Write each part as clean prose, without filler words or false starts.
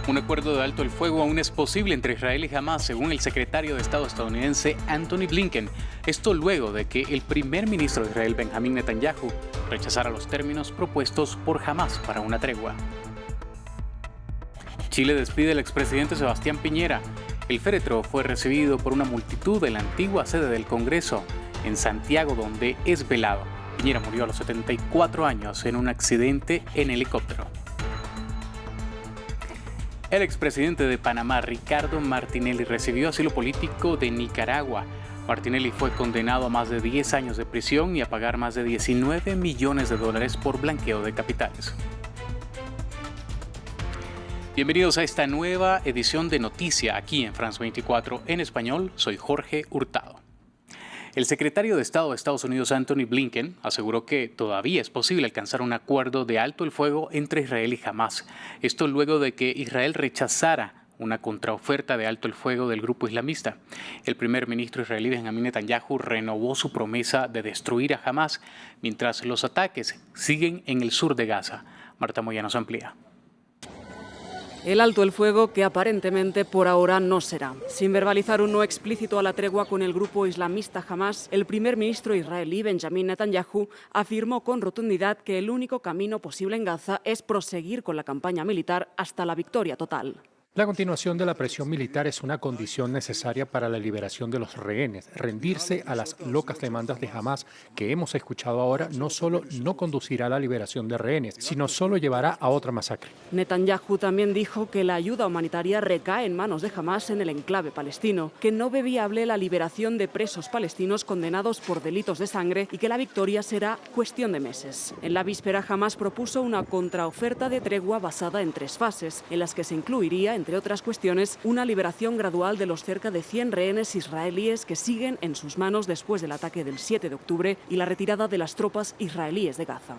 Un acuerdo de alto el fuego aún es posible entre Israel y Hamás, según el secretario de Estado estadounidense Antony Blinken. Esto luego de que el primer ministro de Israel, Benjamín Netanyahu, rechazara los términos propuestos por Hamás para una tregua. Chile despide al expresidente Sebastián Piñera. El féretro fue recibido por una multitud en la antigua sede del Congreso, en Santiago, donde es velado. Piñera murió a los 74 años en un accidente en helicóptero. El expresidente de Panamá, Ricardo Martinelli, recibió asilo político de Nicaragua. Martinelli fue condenado a más de 10 años de prisión y a pagar más de $19 millones por blanqueo de capitales. Bienvenidos a esta nueva edición de Noticia aquí en France 24 en español. Soy Jorge Hurtado. El secretario de Estado de Estados Unidos, Antony Blinken, aseguró que todavía es posible alcanzar un acuerdo de alto el fuego entre Israel y Hamás. Esto luego de que Israel rechazara una contraoferta de alto el fuego del grupo islamista. El primer ministro israelí Benjamín Netanyahu renovó su promesa de destruir a Hamás, mientras los ataques siguen en el sur de Gaza. Marta Moya nos amplía. El alto el fuego que aparentemente por ahora no será. Sin verbalizar un no explícito a la tregua con el grupo islamista Hamás, el primer ministro israelí Benjamín Netanyahu afirmó con rotundidad que el único camino posible en Gaza es proseguir con la campaña militar hasta la victoria total. La continuación de la presión militar es una condición necesaria para la liberación de los rehenes. Rendirse a las locas demandas de Hamás que hemos escuchado ahora no solo no conducirá a la liberación de rehenes, sino solo llevará a otra masacre. Netanyahu también dijo que la ayuda humanitaria recae en manos de Hamás en el enclave palestino, que no ve viable la liberación de presos palestinos condenados por delitos de sangre y que la victoria será cuestión de meses. En la víspera, Hamás propuso una contraoferta de tregua basada en 3 fases, en las que se incluiría, entre otras cuestiones, una liberación gradual de los cerca de 100 rehenes israelíes que siguen en sus manos después del ataque del 7 de octubre y la retirada de las tropas israelíes de Gaza.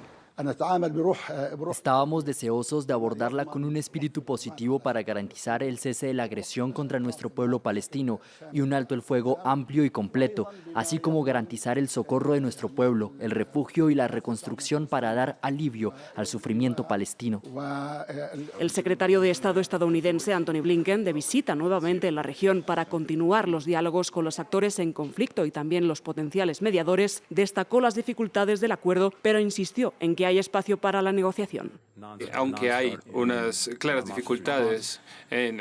Estábamos deseosos de abordarla con un espíritu positivo para garantizar el cese de la agresión contra nuestro pueblo palestino y un alto el fuego amplio y completo, así como garantizar el socorro de nuestro pueblo, el refugio y la reconstrucción para dar alivio al sufrimiento palestino. El secretario de Estado estadounidense Antony Blinken, de visita nuevamente en la región para continuar los diálogos con los actores en conflicto y también los potenciales mediadores, destacó las dificultades del acuerdo, pero insistió en que hay espacio para la negociación. Aunque hay unas claras dificultades en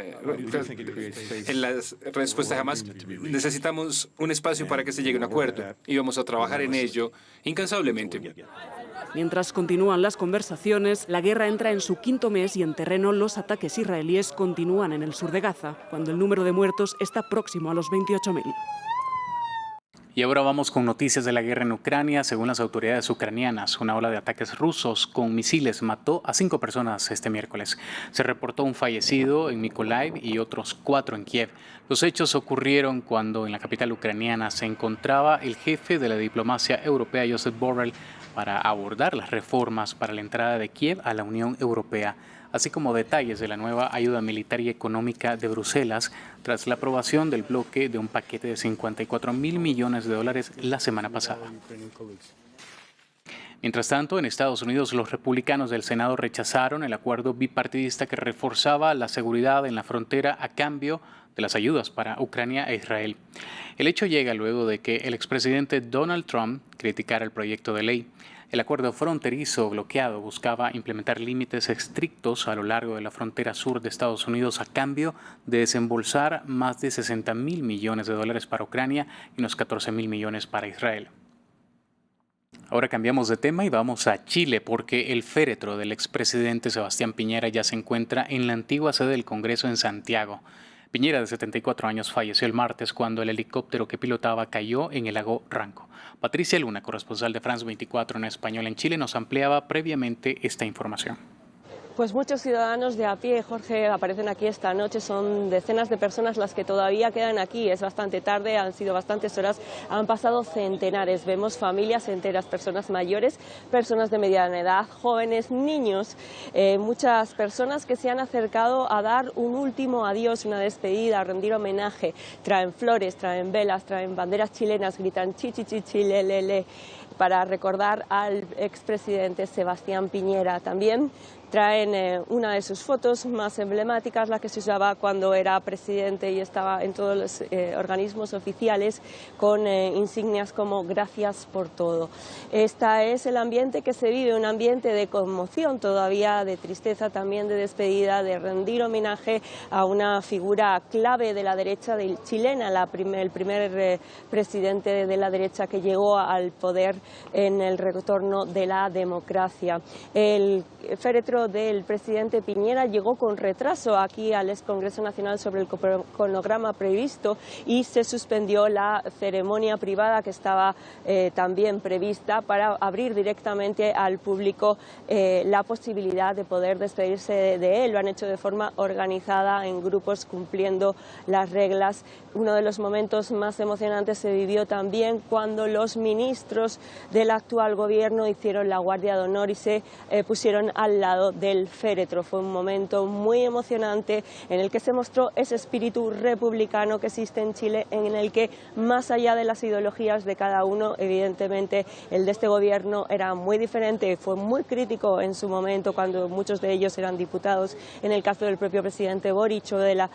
las respuestas Hamás, necesitamos un espacio para que se llegue a un acuerdo y vamos a trabajar en ello incansablemente. Mientras continúan las conversaciones, la guerra entra en su 5º mes y en terreno los ataques israelíes continúan en el sur de Gaza, cuando el número de muertos está próximo a los 28.000. Y ahora vamos con noticias de la guerra en Ucrania. Según las autoridades ucranianas, una ola de ataques rusos con misiles mató a 5 personas este miércoles. Se reportó un fallecido en Mykolaiv y otros 4 en Kiev. Los hechos ocurrieron cuando en la capital ucraniana se encontraba el jefe de la diplomacia europea, Josep Borrell, para abordar las reformas para la entrada de Kiev a la Unión Europea, así como detalles de la nueva ayuda militar y económica de Bruselas tras la aprobación del bloque de un paquete de $54.000 millones la semana pasada. Mientras tanto, en Estados Unidos, los republicanos del Senado rechazaron el acuerdo bipartidista que reforzaba la seguridad en la frontera a cambio de las ayudas para Ucrania e Israel. El hecho llega luego de que el expresidente Donald Trump criticara el proyecto de ley. El acuerdo fronterizo bloqueado buscaba implementar límites estrictos a lo largo de la frontera sur de Estados Unidos a cambio de desembolsar más de $60.000 millones para Ucrania y unos $14.000 millones para Israel. Ahora cambiamos de tema y vamos a Chile porque el féretro del expresidente Sebastián Piñera ya se encuentra en la antigua sede del Congreso en Santiago. Piñera, de 74 años, falleció el martes cuando el helicóptero que pilotaba cayó en el lago Ranco. Patricia Luna, corresponsal de France 24 en español en Chile, nos ampliaba previamente esta información. Pues muchos ciudadanos de a pie, Jorge, aparecen aquí esta noche. Son decenas de personas las que todavía quedan aquí. Es bastante tarde, han sido bastantes horas, han pasado centenares. Vemos familias enteras, personas mayores, personas de mediana edad, jóvenes, niños, muchas personas que se han acercado a dar un último adiós, una despedida, a rendir homenaje. Traen flores, traen velas, traen banderas chilenas, gritan chi, chi, chi, chi, le, le, para recordar al expresidente Sebastián Piñera. También Traen una de sus fotos más emblemáticas, la que se usaba cuando era presidente y estaba en todos los organismos oficiales, con insignias como "Gracias por todo". Este es el ambiente que se vive, un ambiente de conmoción todavía, de tristeza también, de despedida, de rendir homenaje a una figura clave de la derecha chilena, el primer presidente de la derecha que llegó al poder en el retorno de la democracia. El féretro del presidente Piñera llegó con retraso aquí al ex Congreso Nacional sobre el cronograma previsto y se suspendió la ceremonia privada que estaba también prevista para abrir directamente al público la posibilidad de poder despedirse de él. Lo han hecho de forma organizada en grupos cumpliendo las reglas. Uno de los momentos más emocionantes se vivió también cuando los ministros del actual gobierno hicieron la guardia de honor y se pusieron al lado del féretro. Fue un momento muy emocionante en el que se mostró ese espíritu republicano que existe en Chile, en el que, más allá de las ideologías de cada uno, evidentemente el de este gobierno era muy diferente, fue muy crítico en su momento cuando muchos de ellos eran diputados, en el caso del propio presidente Boric o de la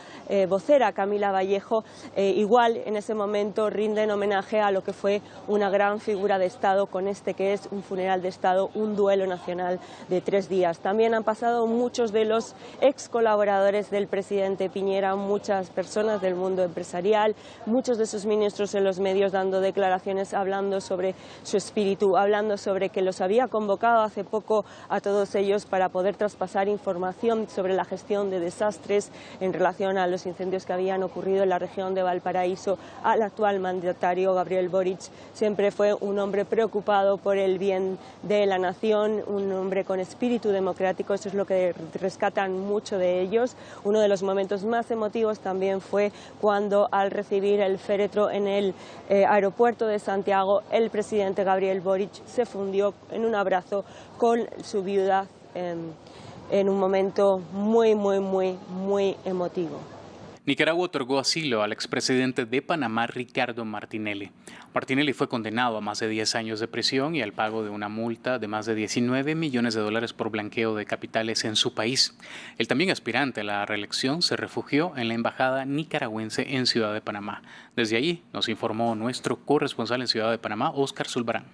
vocera Camila Vallejo. Igual en ese momento rinden homenaje a lo que fue una gran figura de Estado, con este que es un funeral de Estado, un duelo nacional de 3 días. También han pasado muchos de los ex colaboradores del presidente Piñera, muchas personas del mundo empresarial, muchos de sus ministros en los medios dando declaraciones, hablando sobre su espíritu, hablando sobre que los había convocado hace poco a todos ellos para poder traspasar información sobre la gestión de desastres en relación a los incendios que habían ocurrido en la región de Valparaíso. Al actual mandatario Gabriel Boric siempre fue un hombre preocupado por el bien de la nación, un hombre con espíritu democrático, eso es lo que rescatan mucho de ellos. Uno de los momentos más emotivos también fue cuando, al recibir el féretro en el aeropuerto de Santiago, el presidente Gabriel Boric se fundió en un abrazo con su viuda en un momento muy emotivo. Nicaragua otorgó asilo al expresidente de Panamá, Ricardo Martinelli. Martinelli fue condenado a más de 10 años de prisión y al pago de una multa de más de $19 millones por blanqueo de capitales en su país. El también aspirante a la reelección se refugió en la embajada nicaragüense en Ciudad de Panamá. Desde allí nos informó nuestro corresponsal en Ciudad de Panamá, Óscar Zulbarán.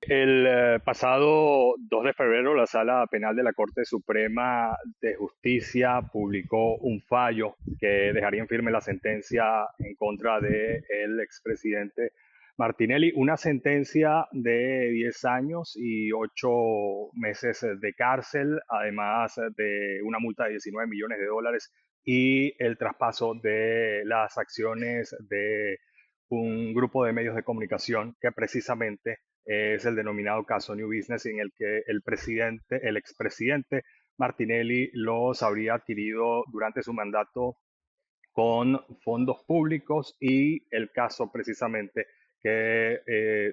El pasado 2 de febrero, la Sala Penal de la Corte Suprema de Justicia publicó un fallo que dejaría en firme la sentencia en contra del expresidente Martinelli, una sentencia de 10 años y 8 meses de cárcel, además de una multa de $19 millones y el traspaso de las acciones de un grupo de medios de comunicación que precisamente es el denominado caso New Business, en el que el expresidente Martinelli los habría adquirido durante su mandato con fondos públicos, y el caso precisamente que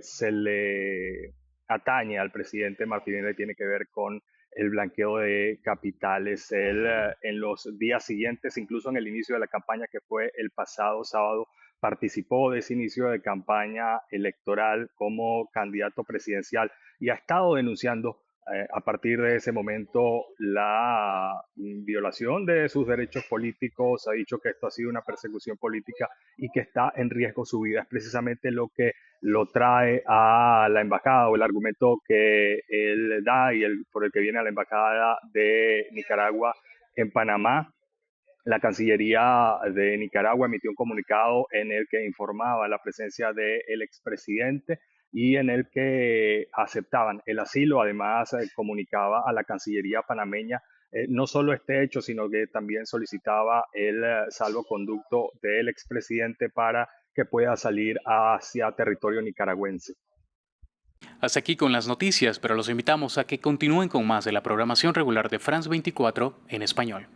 se le atañe al presidente Martinelli tiene que ver con el blanqueo de capitales. Él en los días siguientes, incluso en el inicio de la campaña que fue el pasado sábado, participó de ese inicio de campaña electoral como candidato presidencial y ha estado denunciando a partir de ese momento la violación de sus derechos políticos. Ha dicho que esto ha sido una persecución política y que está en riesgo su vida. Es precisamente lo que lo trae a la embajada, o el argumento que él da y por el que viene a la embajada de Nicaragua en Panamá. La Cancillería de Nicaragua emitió un comunicado en el que informaba la presencia del expresidente y en el que aceptaban el asilo. Además, comunicaba a la Cancillería panameña no solo este hecho, sino que también solicitaba el salvoconducto del expresidente para que pueda salir hacia territorio nicaragüense. Hasta aquí con las noticias, pero los invitamos a que continúen con más de la programación regular de France 24 en español.